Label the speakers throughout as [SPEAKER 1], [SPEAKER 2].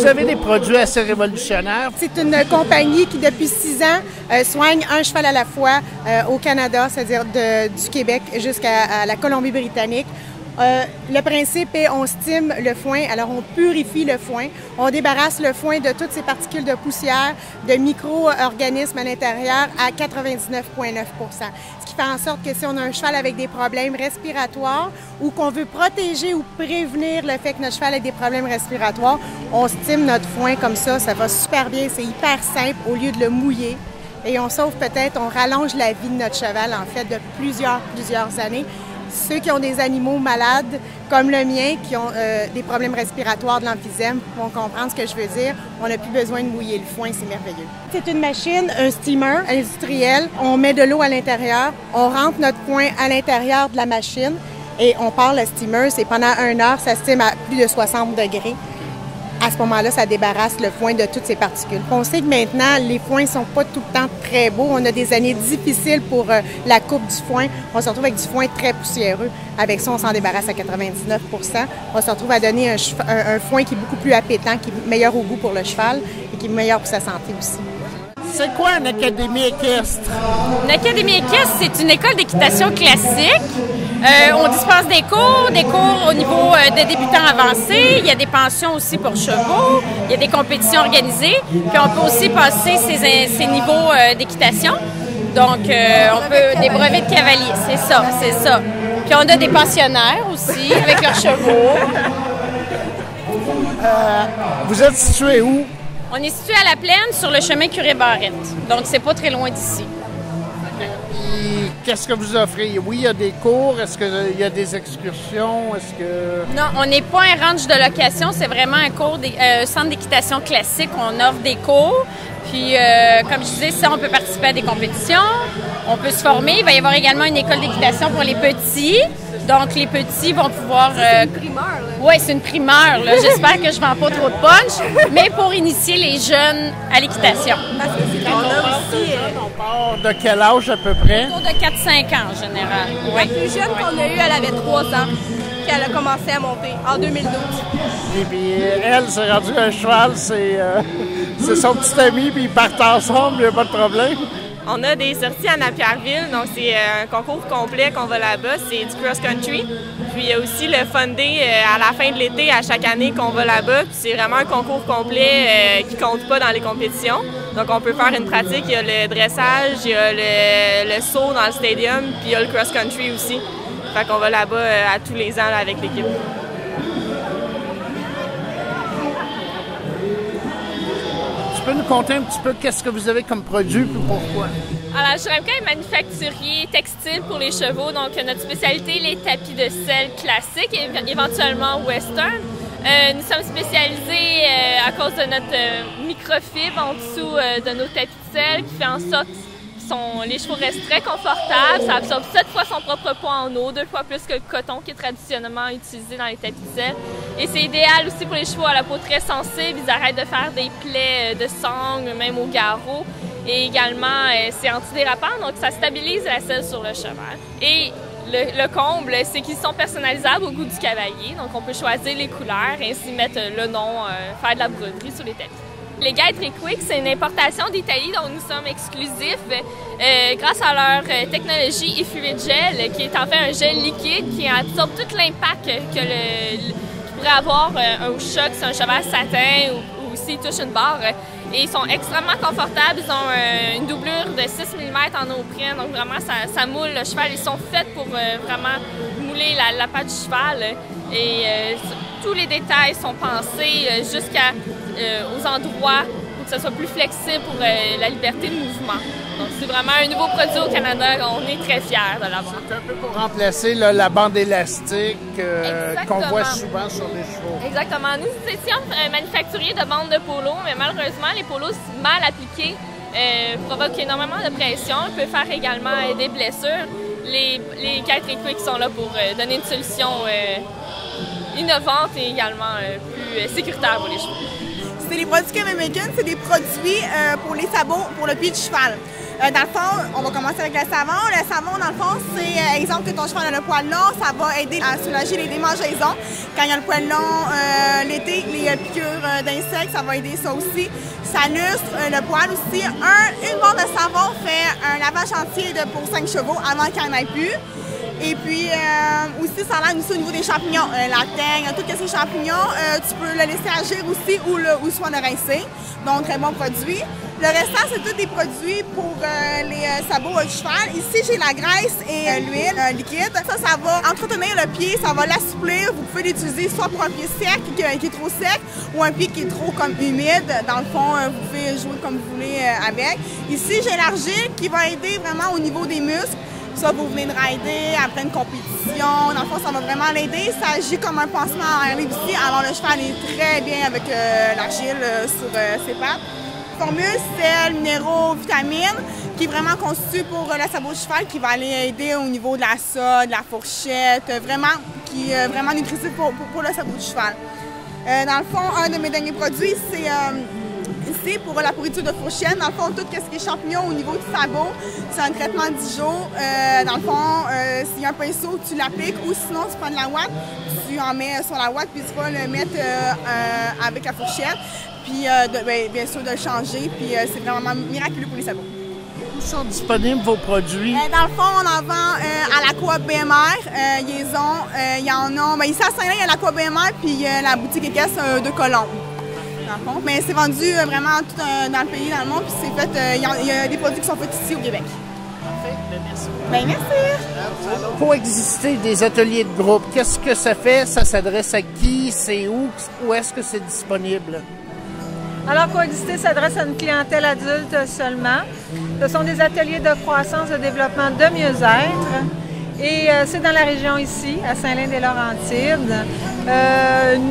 [SPEAKER 1] Vous avez des produits assez révolutionnaires.
[SPEAKER 2] C'est une compagnie qui, depuis 6 ans, soigne un cheval à la fois au Canada, c'est-à-dire du Québec jusqu'à la Colombie-Britannique. Le principe est on stime le foin, alors on purifie le foin, on débarrasse le foin de toutes ces particules de poussière, de micro-organismes à l'intérieur à 99,9 %. Ce qui fait en sorte que si on a un cheval avec des problèmes respiratoires ou qu'on veut protéger ou prévenir le fait que notre cheval ait des problèmes respiratoires, on stime notre foin comme ça va super bien, c'est hyper simple au lieu de le mouiller. Et on sauve peut-être, on rallonge la vie de notre cheval en fait de plusieurs années. Ceux qui ont des animaux malades, comme le mien, qui ont des problèmes respiratoires, de l'emphysème, vont comprendre ce que je veux dire. On n'a plus besoin de mouiller le foin, c'est merveilleux. C'est une machine, un steamer industriel. On met de l'eau à l'intérieur, on rentre notre foin à l'intérieur de la machine et on part le steamer. C'est pendant 1 heure, ça stime à plus de 60 degrés. À ce moment-là, ça débarrasse le foin de toutes ces particules. On sait que maintenant, les foins ne sont pas tout le temps très beaux. On a des années difficiles pour la coupe du foin. On se retrouve avec du foin très poussiéreux. Avec ça, on s'en débarrasse à 99 %. On se retrouve à donner un foin qui est beaucoup plus appétant, qui est meilleur au goût pour le cheval et qui est meilleur pour sa santé aussi.
[SPEAKER 1] C'est quoi une académie équestre?
[SPEAKER 3] Une académie équestre, c'est une école d'équitation classique. On dispense des cours au niveau de débutants avancés. Il y a des pensions aussi pour chevaux. Il y a des compétitions organisées. Puis on peut aussi passer ces niveaux d'équitation. Donc, on peut des brevets de cavalier, c'est ça. Puis on a des pensionnaires aussi avec leurs chevaux.
[SPEAKER 1] Vous êtes situé où?
[SPEAKER 3] On est situé à La Plaine sur le chemin Curé-Barrette. Donc, c'est pas très loin d'ici.
[SPEAKER 1] Qu'est-ce que vous offrez? Oui, il y a des cours. Est-ce qu'il y a des excursions? Est-ce que...
[SPEAKER 3] Non, on n'est pas un ranch de location. C'est vraiment un centre d'équitation classique. On offre des cours. Puis, comme je disais, ça, on peut participer à des compétitions. On peut se former. Il va y avoir également une école d'équitation pour les petits. Donc, les petits vont pouvoir...
[SPEAKER 4] C'est une primeur, là.
[SPEAKER 3] Oui, c'est une primeur. J'espère que je ne vends pas trop de punch, mais pour initier les jeunes à l'équitation.
[SPEAKER 4] Parce que c'est qu'on a aussi...
[SPEAKER 1] On part de quel âge à peu près?
[SPEAKER 3] Autour de 4-5 ans en général.
[SPEAKER 4] La plus jeune qu'on a eue, elle avait 3 ans. Puis elle a commencé à monter en 2012.
[SPEAKER 1] Et puis elle, c'est rendu un cheval, c'est son petit ami, puis ils partent ensemble, il n'y a pas de problème.
[SPEAKER 5] On a des sorties à Napierville, donc c'est un concours complet qu'on va là-bas, c'est du cross-country. Puis il y a aussi le Fun Day à la fin de l'été, à chaque année qu'on va là-bas. Puis c'est vraiment un concours complet qui compte pas dans les compétitions. Donc on peut faire une pratique, il y a le dressage, il y a le saut dans le stadium, puis il y a le cross-country aussi. Fait qu'on va là-bas à tous les ans là, avec l'équipe.
[SPEAKER 1] Tu peux nous conter un petit peu qu'est-ce que vous avez comme produit et pourquoi?
[SPEAKER 6] Alors, Juremka est manufacturier textile pour les chevaux. Donc, notre spécialité, les tapis de selle classiques et éventuellement western. Nous sommes spécialisés à cause de notre microfibre en dessous de nos tapis de selle qui fait en sorte que les chevaux restent très confortables. Ça absorbe 7 fois son propre poids en eau, 2 fois plus que le coton qui est traditionnellement utilisé dans les tapis de selle. Et c'est idéal aussi pour les chevaux à la peau très sensible. Ils arrêtent de faire des plaies de sangle, même au garrot. Et également, c'est antidérapant, donc ça stabilise la selle sur le cheval. Et le comble, c'est qu'ils sont personnalisables au goût du cavalier. Donc, on peut choisir les couleurs, ainsi mettre le nom, faire de la broderie sur les tapis. Les Gaytree Quick, c'est une importation d'Italie dont nous sommes exclusifs grâce à leur technologie e-fluid gel, qui est en fait un gel liquide qui absorbe tout l'impact qu'il pourrait avoir au choc si un cheval satin ou s'il touche une barre. Et ils sont extrêmement confortables. Ils ont une doublure de 6 mm en néoprène. Donc vraiment, ça moule le cheval. Ils sont faits pour vraiment mouler la patte du cheval. Et tous les détails sont pensés aux endroits pour que ce soit plus flexible pour la liberté de mouvement. Donc c'est vraiment un nouveau produit au Canada. On est très fiers de l'avoir.
[SPEAKER 1] C'est un peu pour remplacer la bande élastique qu'on voit souvent sur les chevaux.
[SPEAKER 6] Exactement. Nous étions manufacturiers de bandes de polo, mais malheureusement, les polos mal appliqués provoquent énormément de pression. Ils peuvent faire également des blessures. Les Gaytree Quick sont là pour donner une solution innovante et également plus sécuritaire pour les chevaux.
[SPEAKER 4] C'est les produits Kevin Bacon, c'est des produits pour les sabots, pour le pied du cheval.
[SPEAKER 7] Dans le fond, on va commencer avec le savon. Le savon, dans le fond, c'est exemple que ton cheval a le poil long, ça va aider à soulager les démangeaisons. Quand il y a le poil long, l'été, les piqûres d'insectes, ça va aider ça aussi. Ça lustre le poil aussi. Une barre de savon fait un lavage entier pour 5 chevaux avant qu'il n'y en ait plus. Et puis aussi, ça l'aide aussi au niveau des champignons. La teigne, tout ce qui est champignons, tu peux le laisser agir aussi ou soit le rincer. Donc, très bon produit. Le restant, c'est tous des produits pour les sabots du cheval. Ici, j'ai la graisse et l'huile liquide. Ça va entretenir le pied, ça va l'assouplir. Vous pouvez l'utiliser soit pour un pied sec qui est trop sec ou un pied qui est trop comme humide. Dans le fond, vous pouvez jouer comme vous voulez avec. Ici, j'ai l'argile qui va aider vraiment au niveau des muscles. Ça, vous venez de rider après une compétition. Dans le fond, ça va vraiment l'aider. Ça agit comme un pansement en air libre aussi. Alors, le cheval est très bien avec l'argile sur ses pattes. La formule, c'est minéraux, vitamines, qui est vraiment conçu pour le sabot de cheval, qui va aller aider au niveau de la sode, de la fourchette, qui est vraiment nutritif pour le sabot de cheval. Dans le fond, un de mes derniers produits, c'est ici pour la pourriture de fourchette. Dans le fond, tout ce qui est champignons au niveau du sabot, c'est un traitement de 10 jours. Dans le fond, s'il y a un pinceau, tu l'appliques ou sinon tu prends de la ouate, tu en mets sur la ouate puis tu vas le mettre avec la fourchette. Puis bien sûr de le changer, puis c'est vraiment miraculeux pour les sabots.
[SPEAKER 1] Où sont disponibles vos produits?
[SPEAKER 7] Dans le fond, on en vend à la coop BMR, Liaison. Il y en a, ici à Saint-Lin, il y a la coop BMR, puis la boutique équestre de Colombes. Dans le fond. Mais c'est vendu vraiment tout dans le pays, dans le monde, puis c'est fait, il y a des produits qui sont faits ici au Québec.
[SPEAKER 1] Parfait, merci.
[SPEAKER 7] Merci.
[SPEAKER 1] Coexister des ateliers de groupe, qu'est-ce que ça fait? Ça s'adresse à qui? C'est où est-ce que c'est disponible?
[SPEAKER 8] Alors, Coexister s'adresse à une clientèle adulte seulement. Ce sont des ateliers de croissance, de développement, de mieux-être. Et c'est dans la région ici, à Saint-Lin-des-Laurentides.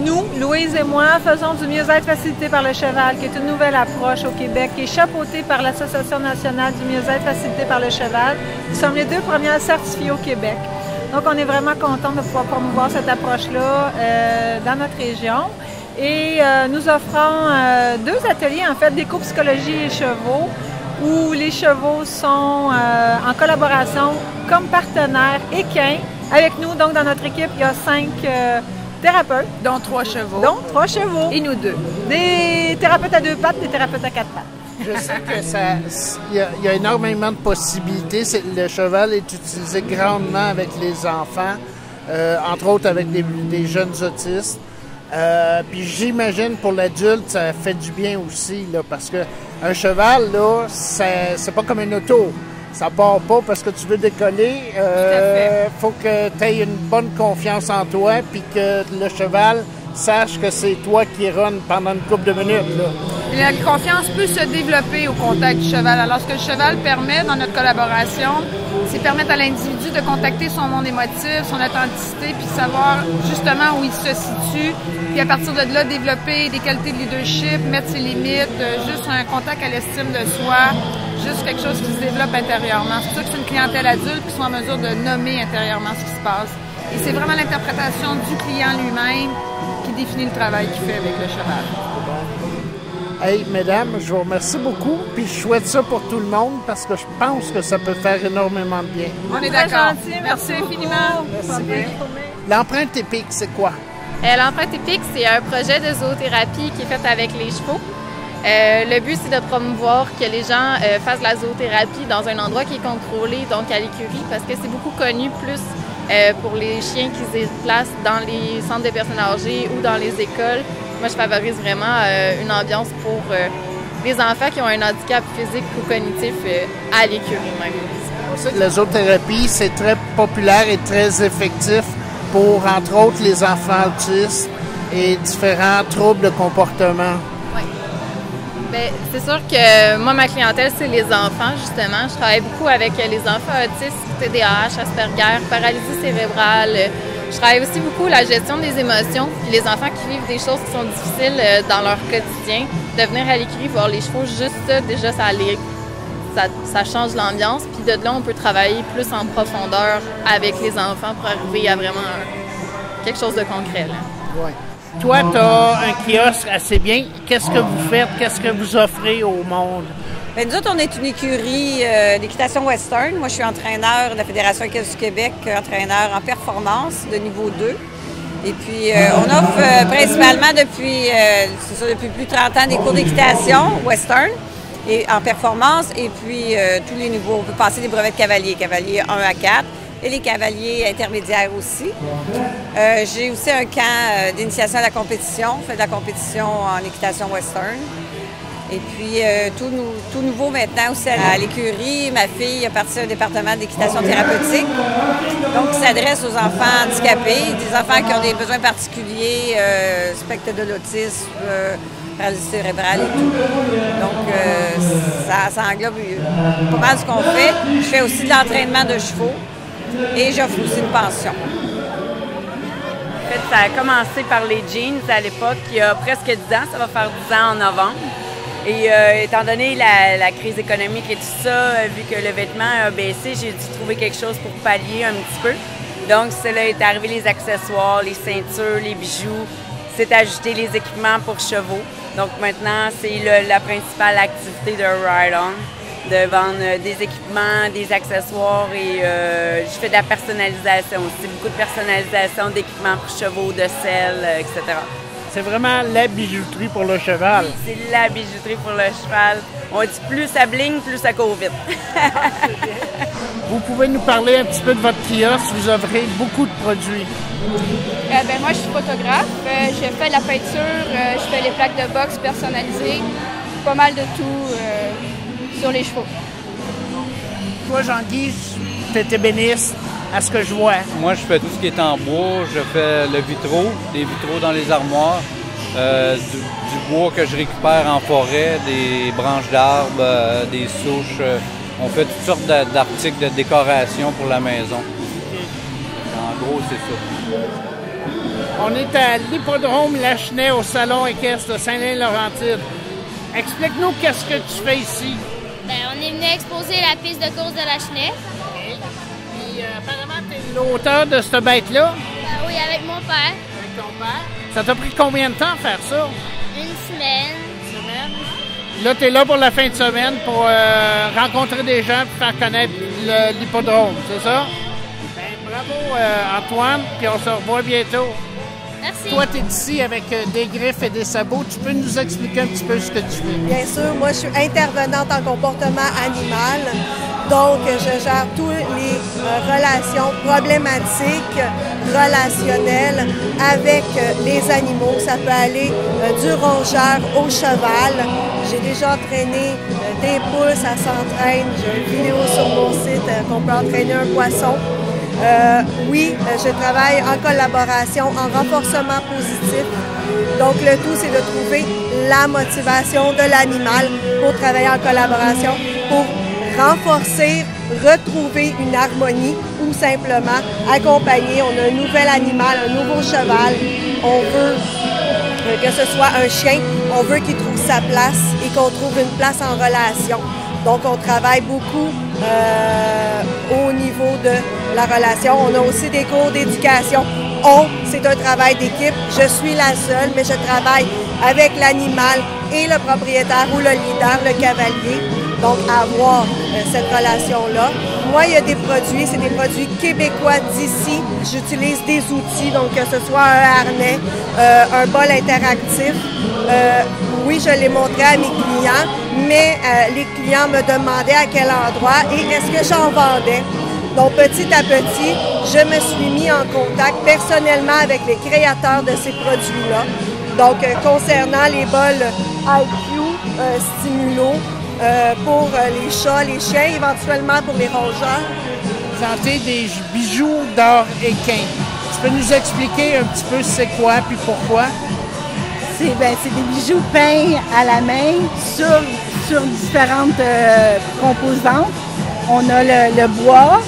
[SPEAKER 8] Nous, Louise et moi, faisons du mieux-être facilité par le cheval, qui est une nouvelle approche au Québec, qui est chapeautée par l'Association nationale du mieux-être facilité par le cheval. Nous sommes les 2 premières certifiées au Québec. Donc, on est vraiment contents de pouvoir promouvoir cette approche-là dans notre région. Et nous offrons 2 ateliers, en fait, d'éco-psychologie et chevaux, où les chevaux sont en collaboration comme partenaires équins avec nous. Donc, dans notre équipe, il y a 5 thérapeutes.
[SPEAKER 9] Dont 3 chevaux.
[SPEAKER 8] Dont 3 chevaux.
[SPEAKER 9] Et nous 2.
[SPEAKER 8] Des thérapeutes à 2 pattes, des thérapeutes à 4 pattes.
[SPEAKER 1] Je sais que il y a énormément de possibilités. Le cheval est utilisé grandement avec les enfants, entre autres avec des jeunes autistes. Puis j'imagine pour l'adulte, ça fait du bien aussi, là, parce que un cheval, là, c'est pas comme une auto. Ça part pas parce que tu veux décoller. Faut que tu aies une bonne confiance en toi, puis que le cheval sache que c'est toi qui run pendant une couple de minutes, là.
[SPEAKER 9] La confiance peut se développer au contact du cheval. Alors, ce que le cheval permet dans notre collaboration, c'est permettre à l'individu de contacter son monde émotif, son authenticité, puis savoir justement où il se situe, puis à partir de là, développer des qualités de leadership, mettre ses limites, juste un contact à l'estime de soi, juste quelque chose qui se développe intérieurement. C'est pour ça que c'est une clientèle adulte qui soit en mesure de nommer intérieurement ce qui se passe. Et c'est vraiment l'interprétation du client lui-même qui définit le travail qu'il fait avec le cheval.
[SPEAKER 1] Hey, mesdames, je vous remercie beaucoup, puis je souhaite ça pour tout le monde parce que je pense que ça peut faire énormément de bien.
[SPEAKER 9] On est d'accord. Merci infiniment.
[SPEAKER 1] Merci bien. L'empreinte épique, c'est quoi?
[SPEAKER 3] L'empreinte épique, c'est un projet de zoothérapie qui est fait avec les chevaux. Le but, c'est de promouvoir que les gens fassent la zoothérapie dans un endroit qui est contrôlé, donc à l'écurie, parce que c'est beaucoup connu plus pour les chiens qui se déplacent dans les centres de personnes âgées ou dans les écoles. Moi, je favorise vraiment une ambiance pour les enfants qui ont un handicap physique ou cognitif à l'écurie même.
[SPEAKER 1] La zoothérapie, c'est très populaire et très effectif pour, entre autres, les enfants autistes et différents troubles de comportement.
[SPEAKER 3] Oui. Bien, c'est sûr que moi, ma clientèle, c'est les enfants, justement. Je travaille beaucoup avec les enfants autistes, TDAH, Asperger, paralysie cérébrale. Je travaille aussi beaucoup la gestion des émotions, puis les enfants qui vivent des choses qui sont difficiles dans leur quotidien. De venir à l'écurie, voir les chevaux, juste ça, déjà, ça change l'ambiance. Puis de là, on peut travailler plus en profondeur avec les enfants pour arriver à vraiment quelque chose de concret.
[SPEAKER 1] Oui. Toi, tu as un kiosque assez bien. Qu'est-ce que vous faites? Qu'est-ce que vous offrez au monde?
[SPEAKER 10] Bien, nous autres, on est une écurie d'équitation western. Moi, je suis entraîneur de la Fédération équestre du Québec, entraîneur en performance de niveau 2. Et puis, on offre principalement depuis plus de 30 ans des cours d'équitation western et en performance. Et puis, tous les niveaux, on peut passer des brevets de cavalier, cavalier 1 à 4 et les cavaliers intermédiaires aussi. J'ai aussi un camp d'initiation à la compétition. On fait de la compétition en équitation western. Et puis, tout nouveau maintenant aussi à l'écurie, ma fille a parti à un département d'équitation thérapeutique, donc qui s'adresse aux enfants handicapés, des enfants qui ont des besoins particuliers, spectre de l'autisme, paralysie cérébrale et tout. Donc, ça englobe pas mal ce qu'on fait. Je fais aussi de l'entraînement de chevaux et j'offre aussi une pension.
[SPEAKER 11] En fait, ça a commencé par les jeans à l'époque, il y a presque 10 ans, ça va faire 10 ans en novembre. Et étant donné la crise économique et tout ça, vu que le vêtement a baissé, j'ai dû trouver quelque chose pour pallier un petit peu. Donc, cela est arrivé les accessoires, les ceintures, les bijoux. C'est ajouté les équipements pour chevaux. Donc maintenant, c'est la principale activité de Ride On, de vendre des équipements, des accessoires et je fais de la personnalisation aussi, beaucoup de personnalisation d'équipements pour chevaux, de selles, etc.
[SPEAKER 1] C'est vraiment la bijouterie pour le cheval.
[SPEAKER 11] Oui, c'est la bijouterie pour le cheval. On dit plus ça bling, plus ça court vite.
[SPEAKER 1] Vous pouvez nous parler un petit peu de votre kiosque. Vous offrez beaucoup de produits.
[SPEAKER 4] Moi, je suis photographe. Je fais de la peinture, je fais les plaques de boxe personnalisées, pas mal de tout sur les chevaux.
[SPEAKER 1] Toi, Jean-Guy, tu es ébéniste, à ce que je vois.
[SPEAKER 12] Moi, je fais tout ce qui est en bois. Je fais le vitraux, des vitraux dans les armoires, du bois que je récupère en forêt, des branches d'arbres, des souches. On fait toutes sortes d'articles de décoration pour la maison. En gros, c'est ça.
[SPEAKER 1] On est à l'hippodrome Lachenay au salon équestre de Saint-Lin-Laurentide. Explique-nous qu'est-ce que tu fais ici.
[SPEAKER 13] On est venu exposer la piste de course de Lachenay.
[SPEAKER 1] Puis apparemment, tu es l'auteur de cette bête-là.
[SPEAKER 13] Oui, avec mon père.
[SPEAKER 1] Avec ton père. Ça t'a pris combien de temps à faire ça?
[SPEAKER 13] Une semaine.
[SPEAKER 1] Une semaine? Là, tu es là pour la fin de semaine pour rencontrer des gens et faire connaître l'hippodrome, c'est ça? Bravo Antoine, puis on se revoit bientôt.
[SPEAKER 13] Merci.
[SPEAKER 1] Toi, tu es ici avec des griffes et des sabots. Tu peux nous expliquer un petit peu ce que tu fais?
[SPEAKER 14] Bien sûr, moi, je suis intervenante en comportement animal. Donc, je gère toutes les relations problématiques, relationnelles avec les animaux. Ça peut aller du rongeur au cheval. J'ai déjà entraîné des poules, ça s'entraîne. J'ai une vidéo sur mon site qu'on peut entraîner un poisson. Oui, je travaille en collaboration, en renforcement positif. Donc, le tout, c'est de trouver la motivation de l'animal pour travailler en collaboration, pour renforcer, retrouver une harmonie ou simplement accompagner. On a un nouvel animal, un nouveau cheval. On veut que ce soit un chien, on veut qu'il trouve sa place et qu'on trouve une place en relation. Donc, on travaille beaucoup au niveau de la relation. On a aussi des cours d'éducation. C'est un travail d'équipe. Je suis la seule, mais je travaille avec l'animal et le propriétaire ou le leader, le cavalier. Donc, avoir cette relation-là. Moi, il y a des produits, c'est des produits québécois d'ici. J'utilise des outils, donc que ce soit un harnais, un bol interactif. Oui, je l'ai montré à mes clients, mais les clients me demandaient à quel endroit et est-ce que j'en vendais. Donc, petit à petit, je me suis mis en contact personnellement avec les créateurs de ces produits-là. Donc, concernant les bols IQ, Stimulo, pour les chats, les chiens, éventuellement pour les rongeurs.
[SPEAKER 1] Présenter des bijoux d'or équin. Tu peux nous expliquer un petit peu c'est quoi puis pourquoi?
[SPEAKER 15] C'est des bijoux peints à la main sur différentes composantes. On a le bois,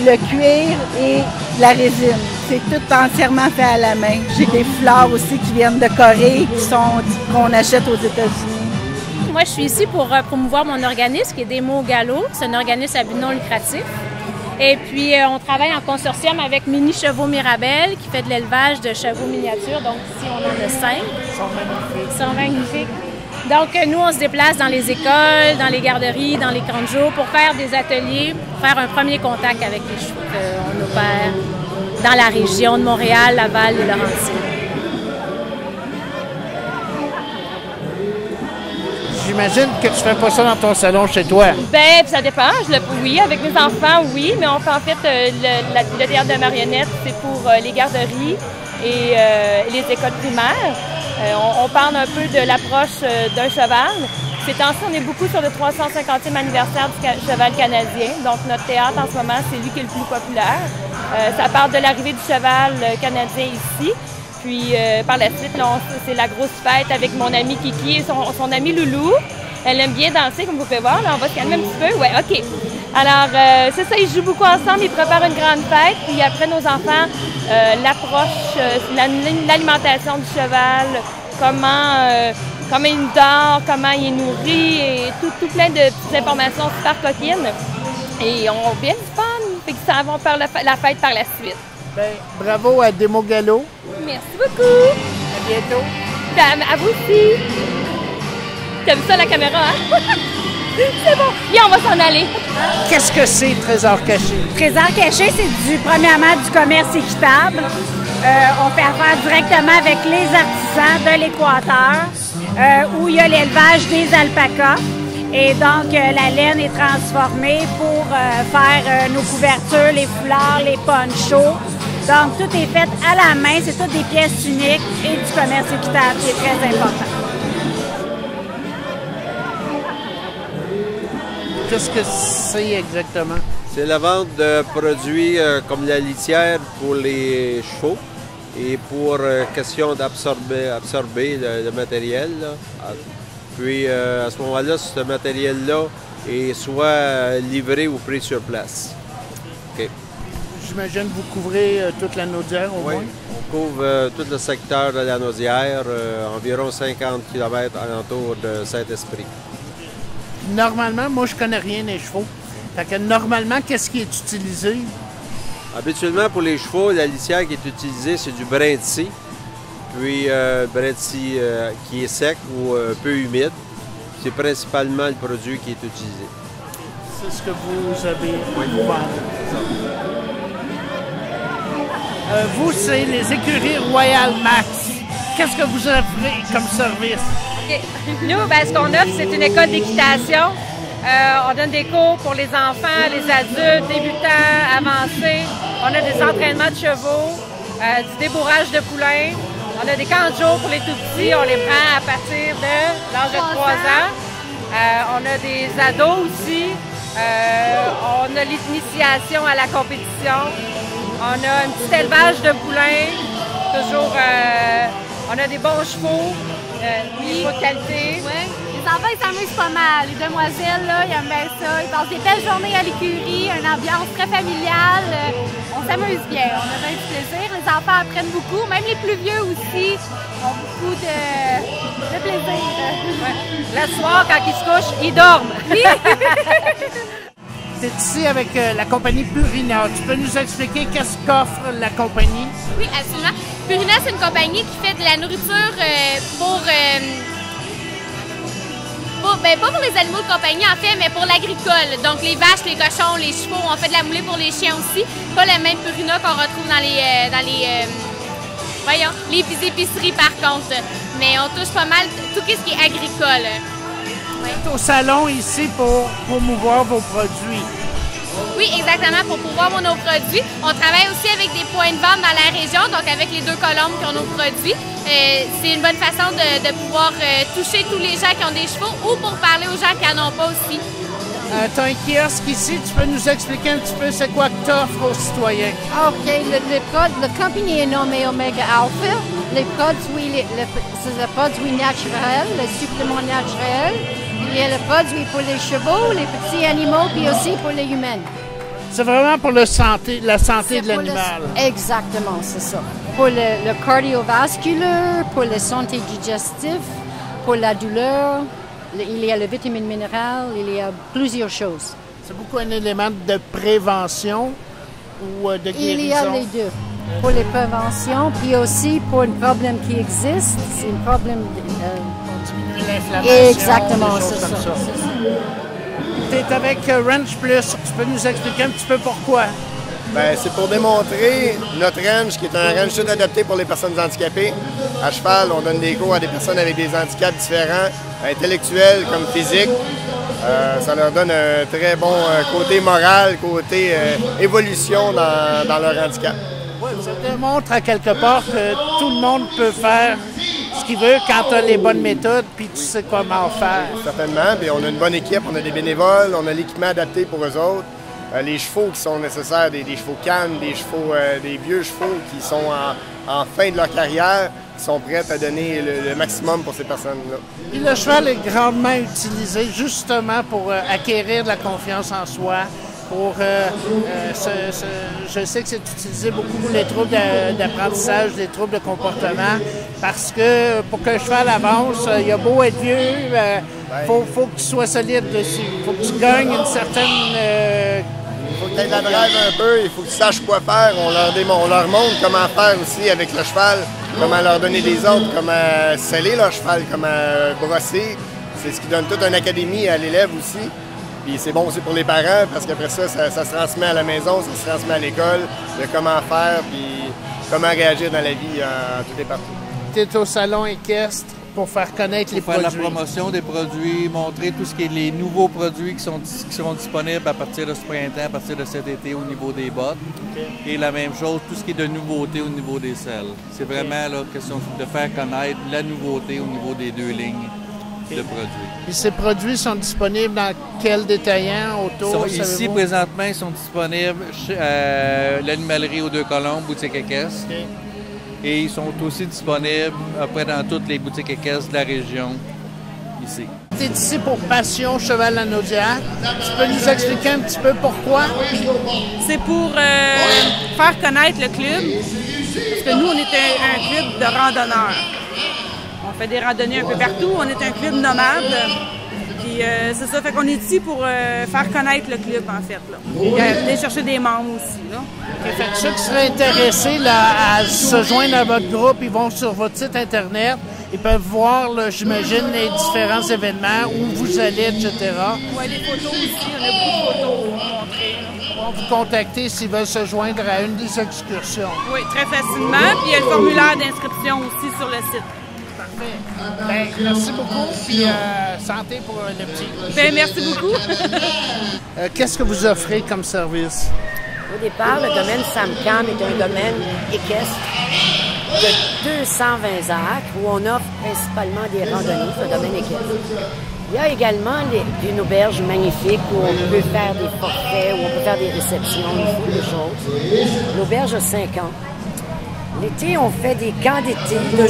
[SPEAKER 15] le cuir et la résine. C'est tout entièrement fait à la main. J'ai des fleurs aussi qui viennent de Corée, qu'on achète aux États-Unis.
[SPEAKER 3] Moi, je suis ici pour promouvoir mon organisme qui est Démo Gallo. C'est un organisme à but non lucratif. Et puis, on travaille en consortium avec Mini Chevaux Mirabel qui fait de l'élevage de chevaux miniatures. Donc, ici, on en a 5.
[SPEAKER 1] Ils sont magnifiques.
[SPEAKER 3] Ils sont magnifiques. Donc, nous, on se déplace dans les écoles, dans les garderies, dans les camps de jour pour faire des ateliers, pour faire un premier contact avec les chevaux qu'on opère dans la région de Montréal, Laval et Laurentides.
[SPEAKER 1] J'imagine que tu fais pas ça dans ton salon chez toi.
[SPEAKER 6] Ben, ça dépend. Oui, avec mes enfants, oui, mais on fait en fait le théâtre de marionnettes, c'est pour les garderies et les écoles primaires. On parle un peu de l'approche d'un cheval. Ces temps-ci, on est beaucoup sur le 350e anniversaire du cheval canadien. Donc, notre théâtre, en ce moment, c'est lui qui est le plus populaire. Ça parle de l'arrivée du cheval canadien ici. Puis, par la suite, c'est la grosse fête avec mon amie Kiki et son amie Loulou. Elle aime bien danser, comme vous pouvez voir. Là, on va se calmer un petit peu. Ouais, OK. Alors, c'est ça, ils jouent beaucoup ensemble. Ils préparent une grande fête. Puis après, nos enfants, l'approche, l'alimentation du cheval, comment il dort, comment il est nourri et tout plein de petites informations super coquines. Et on a bien du fun. Fait qu'ils s'en vont faire la fête par la suite.
[SPEAKER 1] Bien, bravo à Démo Gallo.
[SPEAKER 6] Merci beaucoup.
[SPEAKER 1] À bientôt.
[SPEAKER 6] Ben, à vous aussi. T'as vu ça, la caméra, hein? C'est bon. Viens, on va s'en aller.
[SPEAKER 1] Qu'est-ce que c'est, Trésor caché?
[SPEAKER 16] Trésor caché, c'est premièrement du commerce équitable. On fait affaire directement avec les artisans de l'Équateur, où il y a l'élevage des alpacas. Et donc, la laine est transformée pour faire nos couvertures, les foulards, les ponchos. Donc, tout est fait à la main. C'est toutes des pièces uniques et du commerce équitable qui est très important.
[SPEAKER 1] Qu'est-ce que c'est exactement?
[SPEAKER 17] C'est la vente de produits comme la litière pour les chevaux et pour question d'absorber le matériel. Là. Puis à ce moment-là, ce matériel-là est soit livré ou pris sur place. Okay.
[SPEAKER 1] J'imagine que vous couvrez toute la Naudière au moins?
[SPEAKER 17] On couvre tout le secteur de la Naudière, environ 50 km alentour de Saint-Esprit.
[SPEAKER 1] Normalement, moi, je connais rien des chevaux. Fait que normalement, qu'est-ce qui est utilisé?
[SPEAKER 17] Habituellement, pour les chevaux, la litière qui est utilisée, c'est du brin de scie. Puis, brin de scie qui est sec ou un peu humide. C'est principalement le produit qui est utilisé.
[SPEAKER 1] C'est ce que vous avez vendu. Vous, c'est les écuries Royal Max. Qu'est-ce que vous offrez comme service?
[SPEAKER 8] Okay. Nous, ce qu'on offre, c'est une école d'équitation. On donne des cours pour les enfants, les adultes, débutants, avancés. On a des entraînements de chevaux, du débourrage de poulains. On a des camps de jour pour les tout-petits. On les prend à partir de l'âge de 3 ans. On a des ados aussi. On a l'initiation à la compétition. On a un petit élevage de poulains. Toujours, on a des bons chevaux. Oui, de qualité.
[SPEAKER 18] Oui. Les enfants, ils s'amusent pas mal. Les demoiselles, là, ils aiment bien ça. Ils passent des belles journées à l'écurie, une ambiance très familiale. On s'amuse bien. On a bien du plaisir. Les enfants apprennent beaucoup. Même les plus vieux aussi ont beaucoup de plaisir.
[SPEAKER 8] Ouais. Le soir, quand ils se couchent, ils dorment.
[SPEAKER 18] Oui.
[SPEAKER 1] Tu es ici avec la compagnie Purina. Tu peux nous expliquer qu'est-ce qu'offre la compagnie?
[SPEAKER 13] Oui, absolument. Purina, c'est une compagnie qui fait de la nourriture pas pour les animaux de compagnie en fait, mais pour l'agricole. Donc les vaches, les cochons, les chevaux, on fait de la moulée pour les chiens aussi. Pas le même Purina qu'on retrouve dans les épiceries par contre. Mais on touche pas mal tout ce qui est agricole.
[SPEAKER 1] Vous êtes au salon ici pour promouvoir vos produits.
[SPEAKER 13] Oui, exactement, pour promouvoir nos produits. On travaille aussi avec des points de vente dans la région, donc avec les 2 colombes qui ont nos produits. C'est une bonne façon de pouvoir toucher tous les gens qui ont des chevaux ou pour parler aux gens qui n'en ont pas aussi.
[SPEAKER 1] Tu as un kiosque ici, tu peux nous expliquer un petit peu c'est quoi que tu offres aux citoyens?
[SPEAKER 19] OK, la compagnie est nommée Omega Alpha. Les produits, c'est le produit naturel, le supplément naturel. Il y a le produit pour les chevaux, les petits animaux, puis aussi pour les humains.
[SPEAKER 1] C'est vraiment pour la santé de l'animal.
[SPEAKER 19] Exactement, c'est ça. Pour le cardiovasculaire, pour la santé digestive, pour la douleur, il y a le vitamine minérale, il y a plusieurs choses.
[SPEAKER 1] C'est beaucoup un élément de prévention ou de guérison?
[SPEAKER 19] Il y a les deux. Pour les préventions, puis aussi pour un problème qui existe, c'est un problème
[SPEAKER 1] diminuer l'inflammation.
[SPEAKER 19] Exactement,
[SPEAKER 1] des choses
[SPEAKER 19] c'est
[SPEAKER 1] comme
[SPEAKER 19] ça.
[SPEAKER 1] Tu es avec Ranch Plus. Tu peux nous expliquer un petit peu pourquoi?
[SPEAKER 20] Bien, c'est pour démontrer notre ranch, qui est un ranch tout adapté pour les personnes handicapées. À cheval, on donne des cours à des personnes avec des handicaps différents, intellectuels comme physiques. Ça leur donne un très bon côté moral, côté évolution dans leur handicap.
[SPEAKER 1] Oui, ça démontre à quelque part que tout le monde peut faire ce qu'il veut quand tu as les bonnes méthodes puis tu sais comment faire.
[SPEAKER 20] Certainement. Puis on a une bonne équipe, on a des bénévoles, on a l'équipement adapté pour eux autres. Les chevaux qui sont nécessaires, des chevaux cannes, des vieux chevaux qui sont en fin de leur carrière, qui sont prêts à donner le maximum pour ces personnes-là.
[SPEAKER 1] Puis le cheval est grandement utilisé justement pour acquérir de la confiance en soi. Je sais que c'est utilisé beaucoup pour les troubles d'apprentissage, les troubles de comportement, parce que pour qu'un cheval avance, il a beau être vieux, faut que tu sois solide dessus. Il faut que tu gagnes une certaine...
[SPEAKER 20] Il faut que tu aies de la drive un peu, il faut que tu saches quoi faire. On leur montre comment faire aussi avec le cheval, comment leur donner des ordres, comment sceller leur cheval, comment brosser. C'est ce qui donne toute une académie à l'élève aussi. Puis c'est bon aussi pour les parents parce qu'après ça se transmet à la maison, ça se transmet à l'école, de comment faire, puis comment réagir dans la vie en tout et partout.
[SPEAKER 1] Tu es au salon équestre pour faire connaître les produits.
[SPEAKER 12] Faire la promotion des produits, montrer tout ce qui est les nouveaux produits qui seront disponibles à partir de ce printemps, à partir de cet été au niveau des bottes. Okay. Et la même chose, tout ce qui est de nouveauté au niveau des selles. C'est vraiment la question de faire connaître la nouveauté au niveau des deux lignes. De produits.
[SPEAKER 1] Et ces produits sont disponibles dans quel détaillant autour?
[SPEAKER 12] Ici, présentement, ils sont disponibles chez l'animalerie aux Deux Colombes, boutique équestre. Okay. Et ils sont aussi disponibles après dans toutes les boutiques équestres de la région, ici.
[SPEAKER 1] Tu es ici pour Passion Cheval Lanaudière. Tu peux nous expliquer un petit peu pourquoi?
[SPEAKER 21] C'est pour faire connaître le club, parce que nous, on est un club de randonneurs. On fait des randonnées un peu partout. On est un club nomade. Puis c'est ça, fait qu'on est ici pour faire connaître le club, en fait. Là. Et aller chercher des membres aussi. Là.
[SPEAKER 1] Okay, fait que ceux qui seraient intéressés là, à se joindre à votre groupe, ils vont sur votre site Internet. Ils peuvent voir, j'imagine, les différents événements, où vous allez, etc.
[SPEAKER 21] Oui, les photos aussi. On a beaucoup de photos à montrer.
[SPEAKER 1] Ils vont vous contacter s'ils veulent se joindre à une des excursions.
[SPEAKER 21] Oui, très facilement. Puis il y a le formulaire d'inscription aussi sur le site.
[SPEAKER 1] Parfait. Ben, merci beaucoup, puis santé pour le petit.
[SPEAKER 21] Ben, merci beaucoup.
[SPEAKER 1] Qu'est-ce que vous offrez comme service?
[SPEAKER 22] Au départ, le domaine SAMCAM est un domaine équestre de 220 acres où on offre principalement des randonnées, c'est un domaine équestre. Il y a également une auberge magnifique où on peut faire des forfaits, où on peut faire des réceptions, une foule de choses. L'auberge a 5 ans. L'été, on fait des camps d'été, de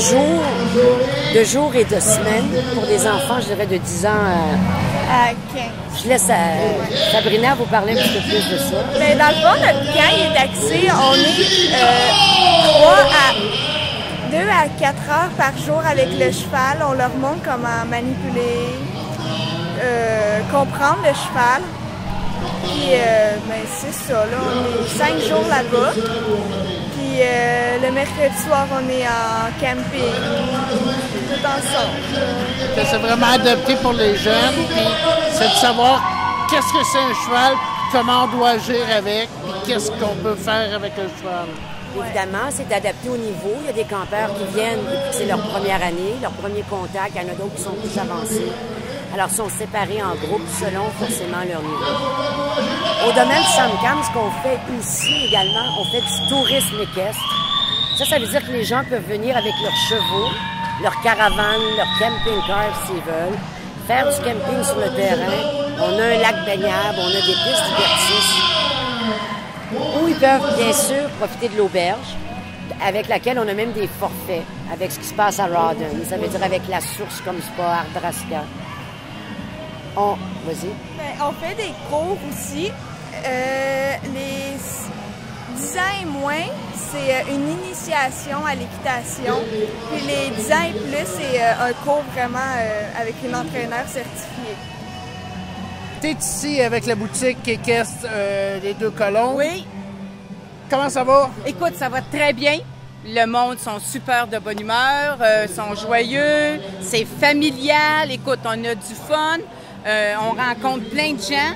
[SPEAKER 22] jours et de semaines pour des enfants, je dirais, de 10 ans à 15. Je laisse Sabrina vous parler un petit peu plus de ça.
[SPEAKER 7] Bien, dans le fond, notre camp est axé, on est 2 à 4 heures par jour avec le cheval. On leur montre comment manipuler, comprendre le cheval. Puis, ben, c'est ça, là, on est 5 jours là-bas. Puis, le mercredi soir, on est en camping, tout ensemble.
[SPEAKER 1] C'est vraiment adapté pour les jeunes, puis c'est de savoir qu'est-ce que c'est un cheval, comment on doit agir avec, puis qu'est-ce qu'on peut faire avec un cheval.
[SPEAKER 22] Évidemment, c'est adapté au niveau. Il y a des campeurs qui viennent depuis que c'est leur première année, leur premier contact. Il y en a d'autres qui sont plus avancés. Alors, ils sont séparés en groupes selon forcément leur niveau. Au domaine du SAMCAM, ce qu'on fait ici également, on fait du tourisme équestre. Ça veut dire que les gens peuvent venir avec leurs chevaux, leur caravane, leur camping-car s'ils veulent, faire du camping sur le terrain. On a un lac baignable, on a des pistes divertisses. Où ils peuvent bien sûr profiter de l'auberge, avec laquelle on a même des forfaits, avec ce qui se passe à Rawdon. Ça veut dire avec la source comme Spa, Ardraska. Vas-y.
[SPEAKER 7] On fait des cours aussi. Les 10 ans et moins, c'est une initiation à l'équitation. Puis les 10 ans et plus, c'est un cours vraiment avec une entraîneur certifiée.
[SPEAKER 1] Tu es ici avec la boutique équestre Les Deux Colombes.
[SPEAKER 21] Oui.
[SPEAKER 1] Comment ça va?
[SPEAKER 21] Écoute, ça va très bien. Le monde sont super de bonne humeur, sont joyeux, c'est familial. Écoute, on a du fun, on rencontre plein de gens.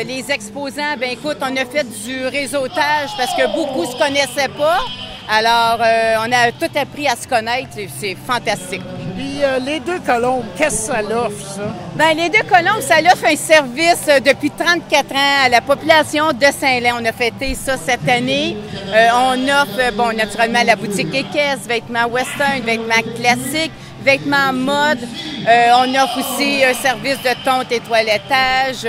[SPEAKER 21] Les exposants, ben écoute, on a fait du réseautage parce que beaucoup se connaissaient pas. Alors, on a tout appris à se connaître, c'est fantastique.
[SPEAKER 1] Puis les Deux Colombes, qu'est-ce que ça l'offre, ça? Bien,
[SPEAKER 21] les Deux Colombes, ça offre un service depuis 34 ans à la population de Saint-Lin. On a fêté ça cette année. On offre, bon, naturellement, la boutique équestre, vêtements western, vêtements classiques, vêtements mode. On offre aussi un service de tonte et toilettage,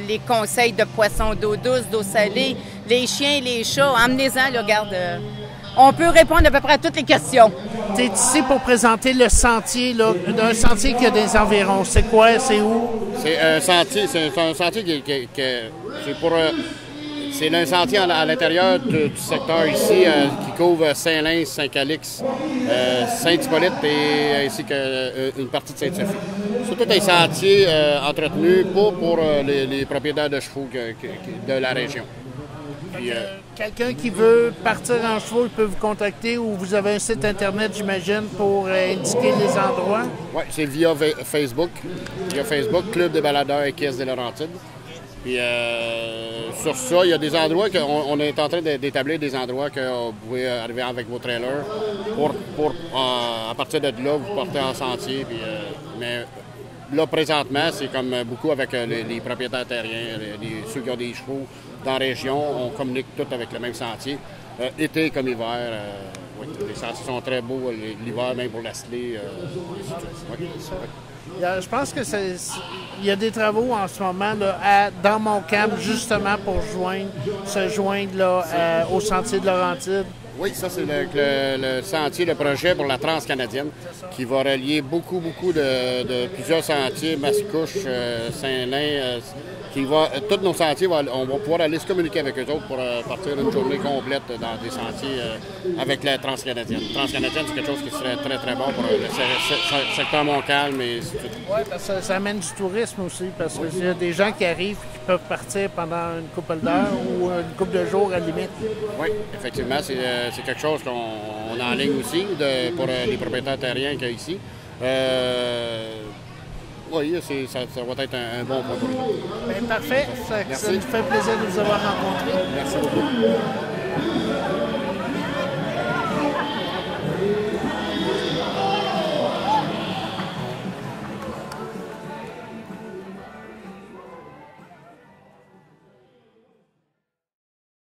[SPEAKER 21] les conseils de poissons d'eau douce, d'eau salée, les chiens, les chats. Emmenez-en, là, regarde. On peut répondre à peu près à toutes les questions.
[SPEAKER 1] Tu es ici pour présenter le sentier, là, d'un sentier qui a des environs. C'est quoi? C'est où?
[SPEAKER 2] C'est un sentier, c'est un sentier à l'intérieur du secteur ici qui couvre Saint-Lin, Saint-Calix, Saint-Hippolyte et ainsi qu'une partie de Sainte-Sophie. C'est tout un sentier entretenu pour les propriétaires de chevaux de la région. Puis,
[SPEAKER 1] quelqu'un qui veut partir en chevaux, il peut vous contacter ou vous avez un site Internet, j'imagine, pour indiquer les endroits?
[SPEAKER 2] Oui, c'est via Facebook. Via Facebook, Club des baladeurs équestres des Laurentides. Puis sur ça, il y a des endroits qu'on est en train d'établir des endroits que vous pouvez arriver avec vos trailers pour à partir de là, vous porter en sentier. Puis, mais là, présentement, c'est comme beaucoup avec les propriétaires terriens, ceux qui ont des chevaux dans la région, on communique tout avec le même sentier. Été comme hiver, oui, les sentiers sont très beaux, l'hiver, même pour l'asseler.
[SPEAKER 1] Je pense que il y a des travaux en ce moment là, dans mon camp, justement pour se joindre là, au sentier de Laurentides.
[SPEAKER 2] Oui, ça, c'est le sentier, le projet pour la Transcanadienne, qui va relier beaucoup de plusieurs sentiers, Mascouche, Saint-Lin, tous nos sentiers, on va pouvoir aller se communiquer avec eux autres pour partir une journée complète dans des sentiers avec la Transcanadienne. La Transcanadienne, c'est quelque chose qui serait très, très bon pour le secteur Montcalm.
[SPEAKER 1] Oui, parce que ça amène du tourisme aussi, parce qu'il y a des gens qui arrivent et qui peuvent partir pendant une couple d'heures ou une couple de jours à la limite.
[SPEAKER 2] Oui, effectivement, c'est quelque chose qu'on enligne aussi pour les propriétaires terriens qu'il y a ici. Oui, ça va être un bon point pour nous.
[SPEAKER 1] Bien, parfait. Ça nous fait plaisir de vous avoir rencontrés.
[SPEAKER 2] Merci beaucoup.